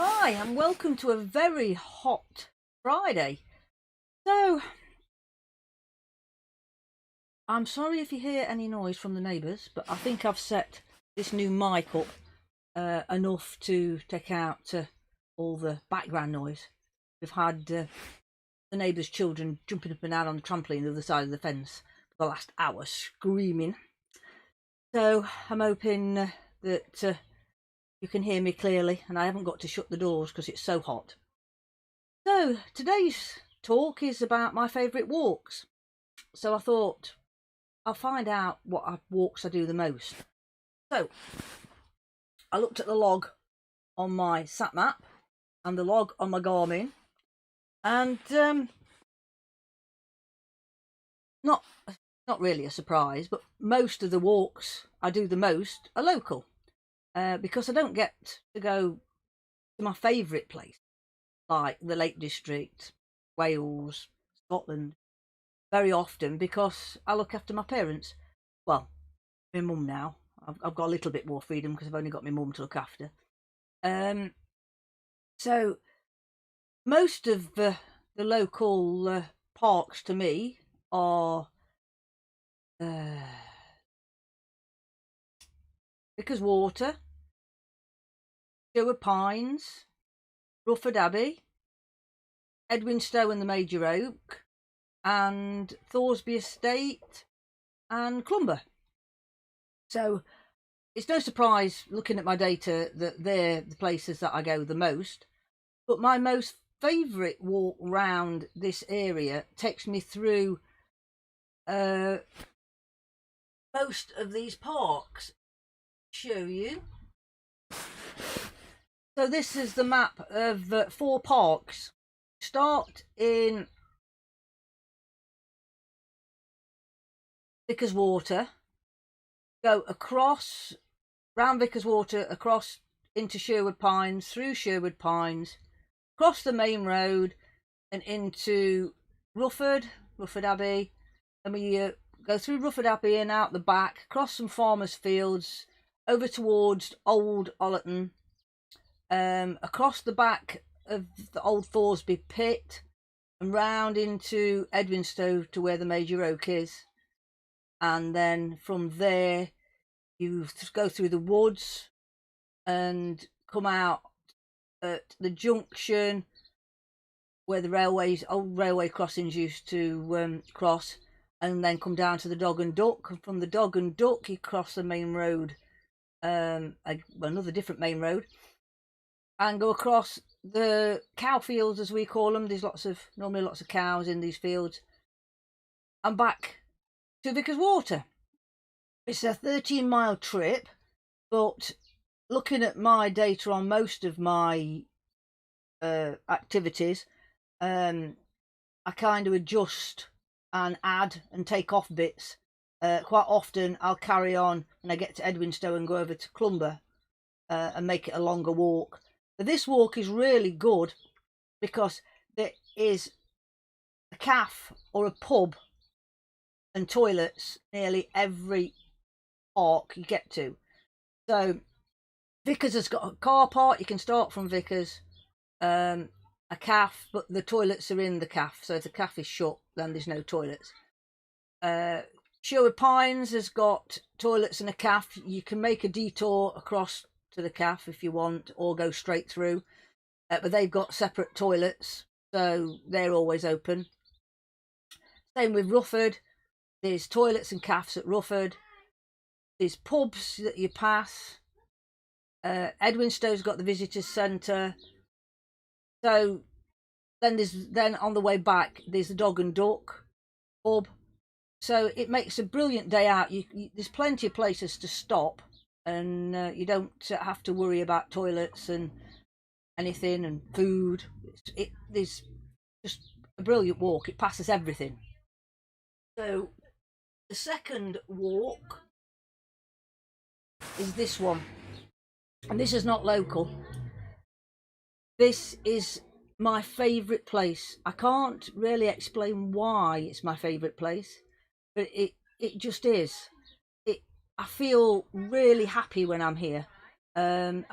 Hi, and welcome to a very hot Friday. So, I'm sorry if you hear any noise from the neighbours, but I think I've set this new mic up enough to take out all the background noise. We've had the neighbours' children jumping up and down on the trampoline the other side of the fence for the last hour, screaming. So, I'm hoping that you can hear me clearly, and I haven't got to shut the doors because it's so hot. So, today's talk is about my favourite walks. So I thought I'll find out what walks I do the most. So I looked at the log on my sat map and the log on my Garmin, and not really a surprise, but most of the walks I do the most are local, because I don't get to go to my favourite place like the Lake District, Wales, Scotland very often, because I look after my parents. Well, my mum now. I've got a little bit more freedom because I've only got my mum to look after. So most of the local parks to me are Vickers Water, Sherwood Pines, Rufford Abbey, Edwinstowe and the Major Oak, and Thoresby Estate and Clumber. So it's no surprise, looking at my data, that they're the places that I go the most. But my most favourite walk round this area takes me through most of these parks. Show you. So this is the map of 4 parks. Start in Vickers Water, go across round Vickers Water, across into Sherwood Pines, through Sherwood Pines, across the main road and into Rufford Abbey, and we go through Rufford Abbey and out the back, across some farmers' fields, over towards Old Ollerton, across the back of the old Thoresby pit, and round into Edwinstowe to where the Major Oak is. And then from there, you go through the woods and come out at the junction where the old railway crossings used to cross, and then come down to the Dog and Duck. And from the Dog and Duck, you cross the main road, another different main road, and go across the cow fields, as we call them. There's normally lots of cows in these fields, and back to Vickers Water. It's a 13-mile trip, but looking at my data on most of my activities, I kind of adjust and add and take off bits. Quite often I'll carry on when I get to Edwinstowe and go over to Clumber and make it a longer walk. But this walk is really good because there is a cafe or a pub and toilets nearly every park you get to. So Vickers has got a car park. You can start from Vickers, a cafe, but the toilets are in the cafe. So if the cafe is shut, then there's no toilets. Sherwood Pines has got toilets and a cafe. You can make a detour across to the cafe if you want, or go straight through. But they've got separate toilets, so they're always open. Same with Rufford. There's toilets and cafes at Rufford. There's pubs that you pass. Edwinstowe's got the visitors centre. So then on the way back, there's the Dog and Duck pub. So it makes a brilliant day out. There's plenty of places to stop, and you don't have to worry about toilets and anything and food. There's just a brilliant walk. It passes everything. So the second walk is this one, and this is not local. This is my favourite place. I can't really explain why it's my favourite place, but it just is. I feel really happy when I'm here, and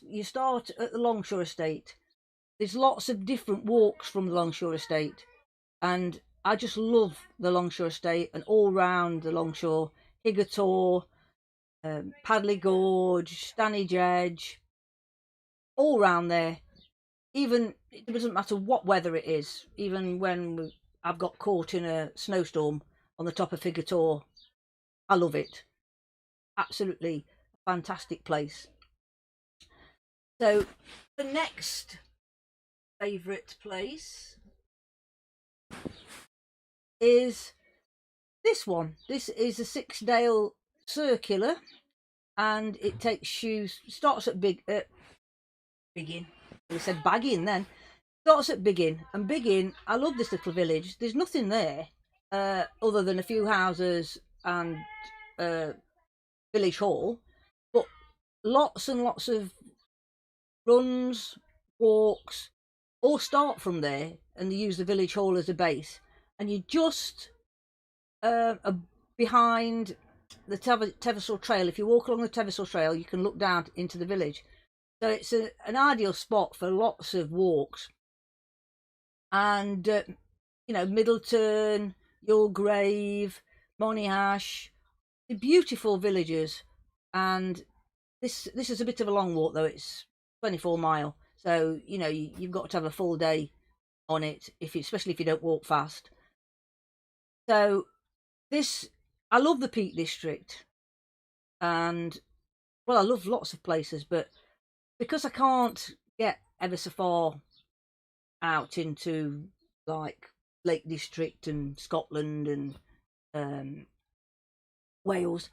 you start at the Longshore Estate. There's lots of different walks from the Longshore Estate, and I just love the Longshore Estate and all round the Longshore, Higgertor, Padley Gorge, Stanage Edge, all round there. Even it doesn't matter what weather it is. Even when I've got caught in a snowstorm on the top of Higgertor, I love it. Absolutely fantastic place. So the next favourite place is this one. This is a Sixdale Circular, and it takes you, starts at Biggin. We said Baggin then. Starts at Biggin, and Biggin, I love this little village. There's nothing there other than a few houses and village hall, but lots and lots of runs, walks, all start from there, and they use the village hall as a base. And you just behind the Teversall Trail. If you walk along the Teversall Trail, you can look down into the village. So it's an ideal spot for lots of walks. And you know, Middleton, Yulgrave, Monyhash, the beautiful villages. And this is a bit of a long walk, though. It's 24 mile, so you know you've got to have a full day on it, especially if you don't walk fast. So this, I love the Peak District, and well, I love lots of places, but because I can't get ever so far out into like Lake District and Scotland and Wales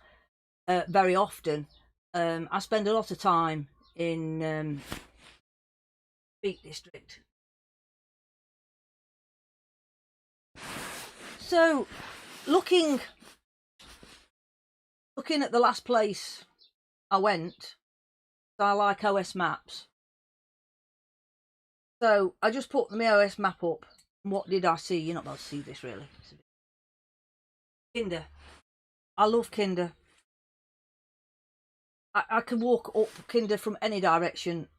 very often, I spend a lot of time in Peak District. So looking at the last place I went, I like OS Maps. So I just put my OS map up. What did I see? You're not able to see this really. Kinder. I love Kinder. I can walk up Kinder from any direction,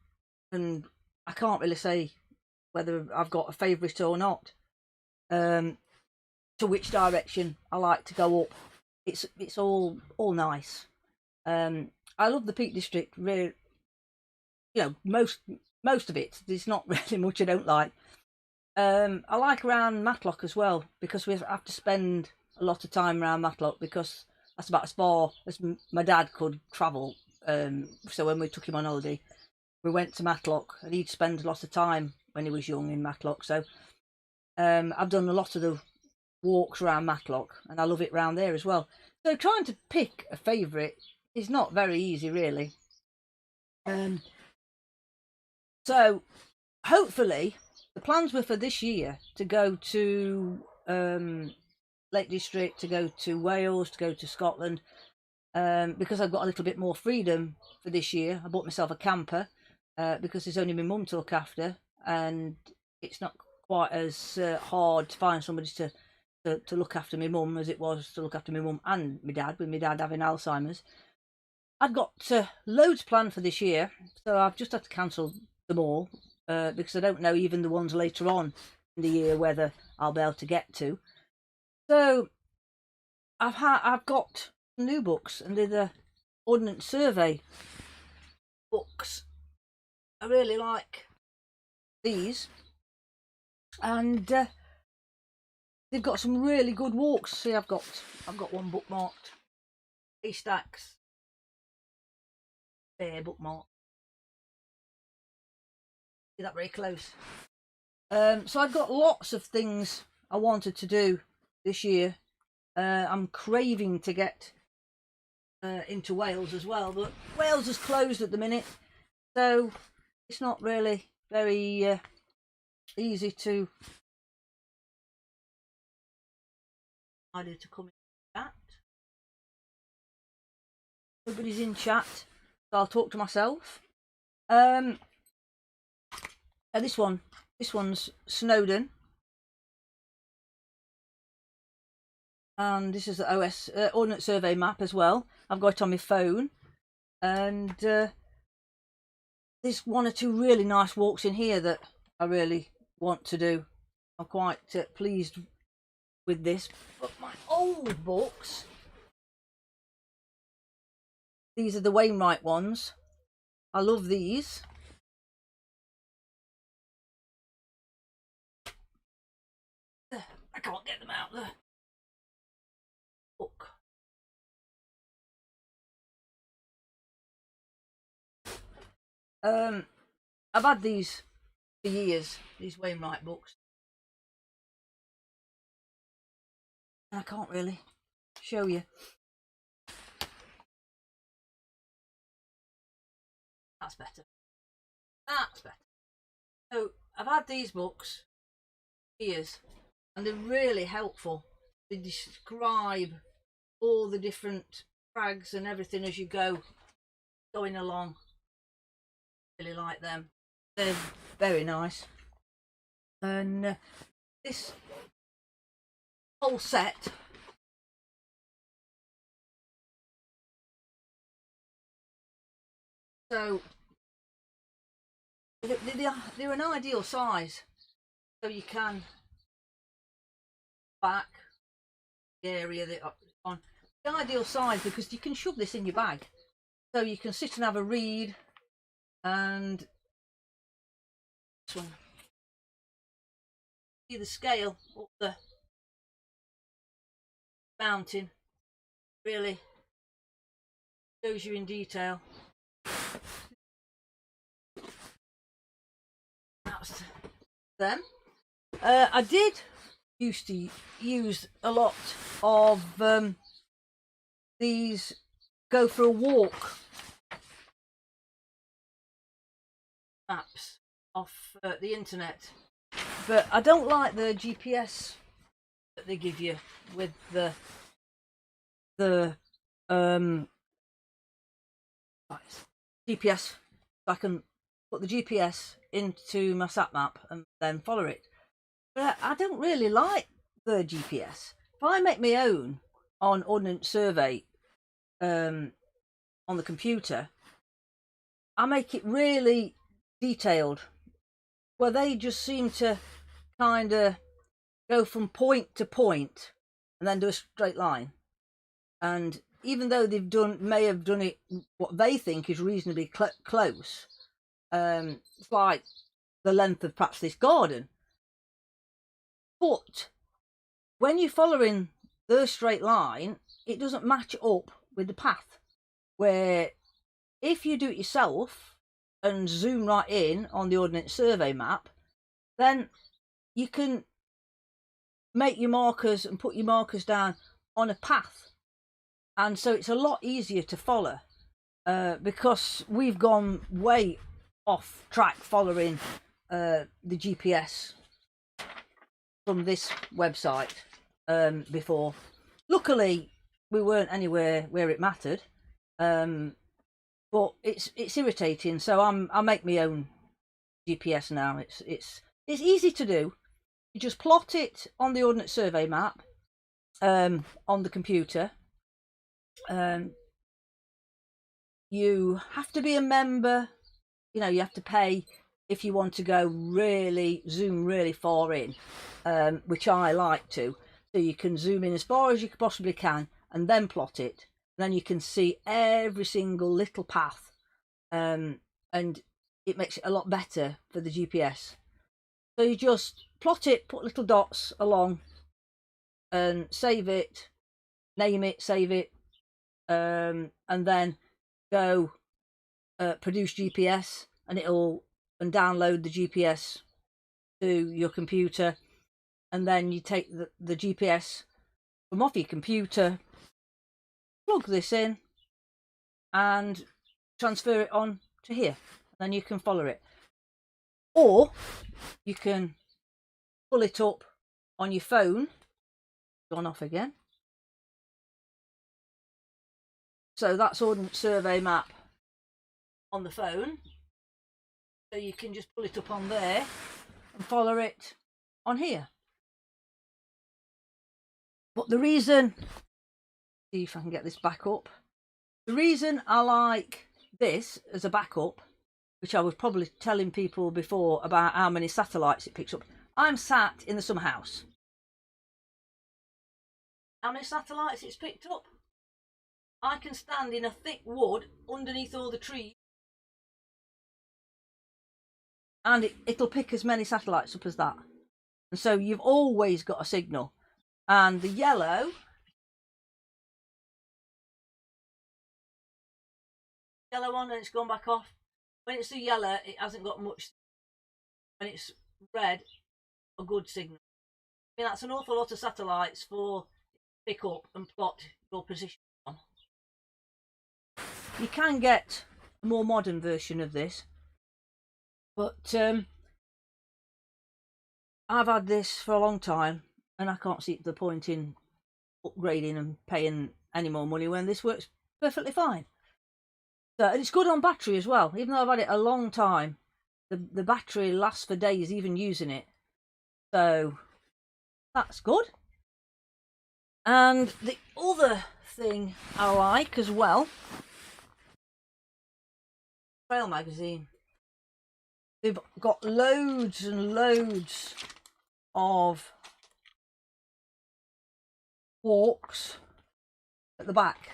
and I can't really say whether I've got a favourite or not. To which direction I like to go up. It's all nice. I love the Peak District. Really, you know, most of it. There's not really much I don't like. I like around Matlock as well, because we have to spend a lot of time around Matlock, because that's about as far as my dad could travel. So when we took him on holiday, we went to Matlock, and he'd spend a lot of time when he was young in Matlock. So I've done a lot of the walks around Matlock, and I love it round there as well. So trying to pick a favourite is not very easy, really. So hopefully the plans were for this year to go to Lake District, to go to Wales, to go to Scotland, because I've got a little bit more freedom for this year. I bought myself a camper because there's only my mum to look after, and it's not quite as hard to find somebody to look after my mum as it was to look after my mum and my dad, with my dad having Alzheimer's. I've got loads planned for this year, so I've just had to cancel them all because I don't know even the ones later on in the year whether I'll be able to get to. So I've got new books, and they're the Ordnance Survey books. I really like these, and they've got some really good walks. See, I've got one bookmarked. Haystacks. There, bookmark. See that very close. So I've got lots of things I wanted to do this year. I'm craving to get into Wales as well, but Wales is closed at the minute, so it's not really very easy to come in chat. Everybody's in chat, so I'll talk to myself. And this one's Snowdon, and this is the OS Ordnance Survey map as well. I've got it on my phone, and there's one or two really nice walks in here that I really want to do. I'm quite pleased with this. But my old books, these are the Wainwright ones. I love these. I can't get them out there. Book. I've had these for years, these Wainwright books. I can't really show you. That's better. That's better. So I've had these books for years, and they're really helpful. They describe all the different crags and everything as you go going along. Really like them. They're very nice. And this whole set so they're an ideal size, so you can back the area that on the ideal size because you can shove this in your bag, so you can sit and have a read. And this one, see the scale up the mountain, really shows you in detail. That's them. I did used to use a lot of these go for a walk maps off the internet, but I don't like the GPS that they give you with the GPS. I can put the GPS into my sat map and then follow it, but I don't really like the GPS. If I make my own on Ordnance Survey on the computer, I make it really detailed, where they just seem to kind of go from point to point and then do a straight line. And even though may have done it what they think is reasonably close, it's like the length of perhaps this garden. But when you're following the straight line, it doesn't match up with the path. Where if you do it yourself and zoom right in on the Ordnance Survey map, then you can make your markers and put your markers down on a path, and so it's a lot easier to follow, because we've gone way off track following the GPS from this website before. Luckily we weren't anywhere where it mattered, but it's irritating, so I make my own GPS now. It's easy to do. You just plot it on the Ordnance Survey map on the computer. You have to be a member. You know, you have to pay if you want to go really zoom really far in, which I like to. So you can zoom in as far as you possibly can and then plot it. Then you can see every single little path, and it makes it a lot better for the GPS. So you just plot it, put little dots along, and save it, name it, save it, and then go produce GPS, and and download the GPS to your computer, and then you take the GPS from off your computer, plug this in, and transfer it on to here. Then you can follow it, or you can pull it up on your phone. Gone off again. So that's Ordnance Survey map on the phone, so you can just pull it up on there and follow it on here. But the reason, see if I can get this back up, the reason I like this as a backup which I was probably telling people before about how many satellites it picks up. I'm sat in the summer house. How many satellites it's picked up? I can stand in a thick wood underneath all the trees, and it'll pick as many satellites up as that. And so you've always got a signal. And the yellow one, and it's gone back off. When it's the yellow, it hasn't got much. When it's red, a good signal. I mean, that's an awful lot of satellites for pick up and plot your position on. You can get a more modern version of this, but I've had this for a long time, and I can't see the point in upgrading and paying any more money when this works perfectly fine. So, and it's good on battery as well. Even though I've had it a long time, the battery lasts for days even using it. So that's good. And the other thing I like as well, Trail magazine. They've got loads and loads of walks at the back.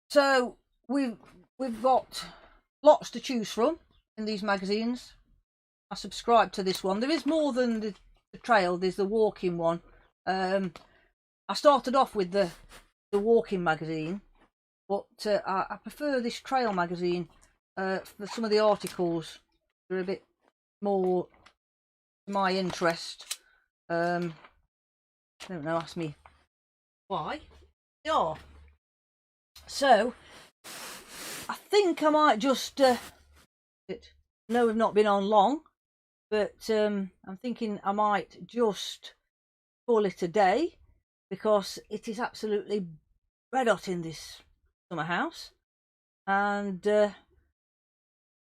So we've got lots to choose from in these magazines. I subscribe to this one. There is more than the trail. There's the walking one. I started off with the walking magazine, but I prefer this trail magazine for some of the articles. They're a bit more to my interest. I don't know, ask me why. They are. So I think I might just no, we've not been on long, but I'm thinking I might just call it a day, because it is absolutely red hot in this summer house, and I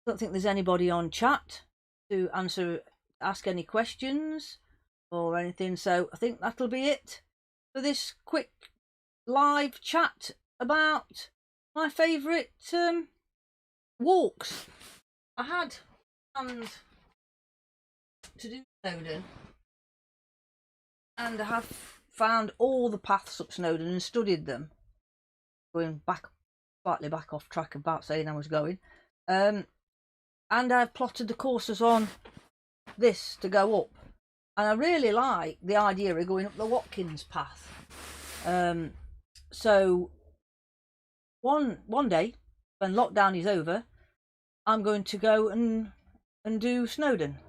don't think there's anybody on chat to ask any questions or anything. So I think that'll be it for this quick live chat about my favourite walks. I had planned to do Snowdon, and I have found all the paths up Snowdon and studied them, going back slightly back off track about saying I was going, and I've plotted the courses on this to go up, and I really like the idea of going up the Watkins path. So one day when lockdown is over, I'm going to go and do Snowdon.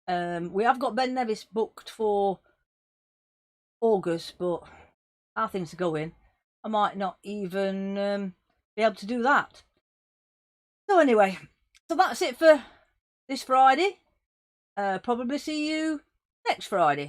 We have got Ben Nevis booked for August, but how things are going, I might not even be able to do that. So anyway, so that's it for this Friday. Probably see you next Friday.